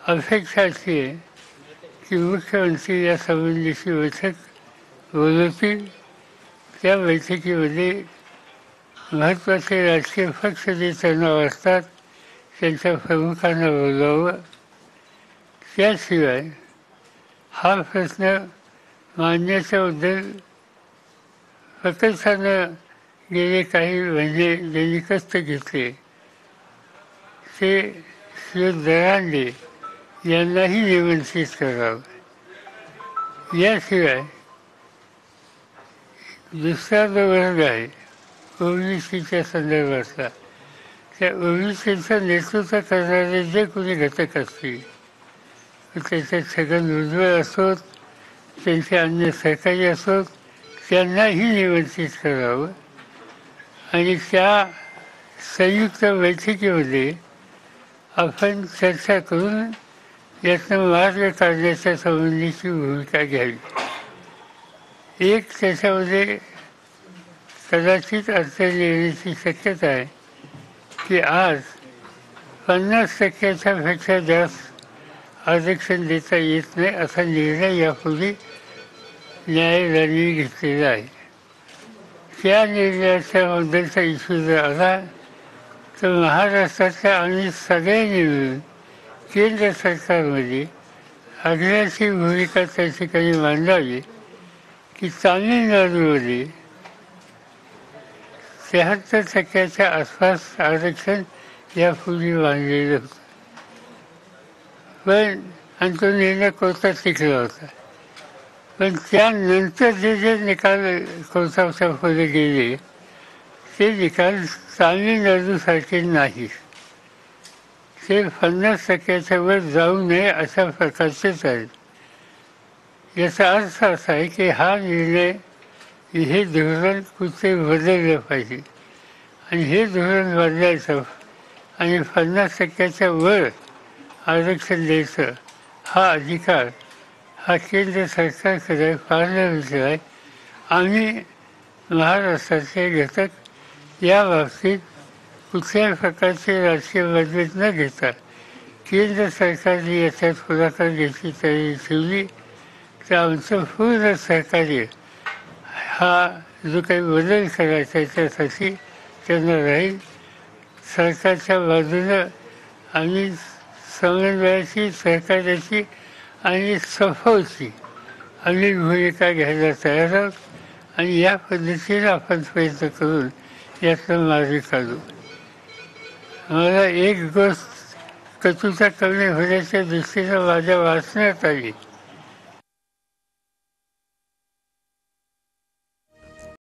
अपेक्षा अशी आहे की मुख्यमंत्री या संबंधीची बैठक बोलवतील. त्या बैठकीमध्ये महत्त्वाचे राजकीय पक्ष जे तणाव असतात त्यांच्या प्रमुखांना बोलावं. त्याशिवाय हा प्रश्न मांडण्याच्याबद्दल प्रकर्षानं गेले काही महिने ज्यांनी कष्ट घेतले ते श्री दरांडे यांनाही निमंत्रित करावं. याशिवाय दुसरा जो वर्ग आहे ओबीसीच्या संदर्भातला, त्या ओबीसीचं नेतृत्व करणारे जे कोणी घटक असतील, त्याच्यात छगन भुजबळ असोत, त्यांचे अन्य सहकारी असोत, त्यांनाही निमंत्रित करावं आणि त्या संयुक्त बैठकीमध्ये आपण चर्चा करून यातनं मार्ग काढण्याच्या संबंधीची भूमिका घ्यावी. एक त्याच्यामध्ये कदाचित अडचण येण्याची शक्यता आहे की आज 50% पेक्षा जास्त आरक्षण देता येत नाही असा निर्णय यापूर्वी न्यायालयाने घेतलेला आहे. त्या निर्णयाच्याबद्दलचा इश्यू जर आला तर महाराष्ट्राच्या आम्ही सगळ्यांनी मिळून केंद्र सरकारमध्ये आग्रहाची भूमिका त्या ठिकाणी मांडावी की तामिळनाडूमध्ये 73% आसपास आरक्षण यापूर्वी मानलेलं होतं. पण आणि तो निर्णय कोर्टात टिकला होता. पण त्यानंतर जे निकाल कोर्टाच्या पुढे गेले ते निकाल तामिळनाडूसारखे नाही. ते 50% वर जाऊ नये अशा प्रकारचेच आहेत. याचा अर्थ असा आहे की हा निर्णय हे धोरण कुठे बदललं पाहिजे आणि हे धोरण बदलायचं आणि 50% वर आरक्षण द्यायचं हा अधिकार हा केंद्र सरकारकडे पार्लमेंटला आहे. आम्ही महाराष्ट्राचे घटक या बाबतीत कुठल्याही प्रकारचे राजकीय मतभेद न घेता केंद्र सरकारने याच्यात पुढाकार घ्यायची तयारी ठेवली तर आमचं पूर्ण सहकार्य हा जो काही बदल करायचा आहे त्यासाठी त्यांना राहील. सरकारच्या बाजूनं आम्ही समन्वयाची, सहकार्याची आणि सपोर्टची आम्ही भूमिका घ्यायला तयार आहोत आणि या पद्धतीने आपण प्रयत्न करून यातनं मार्ग काढू. मला एक गोष्ट कटुता कमी होण्याच्या दृष्टीनं माझ्या वाचण्यात आली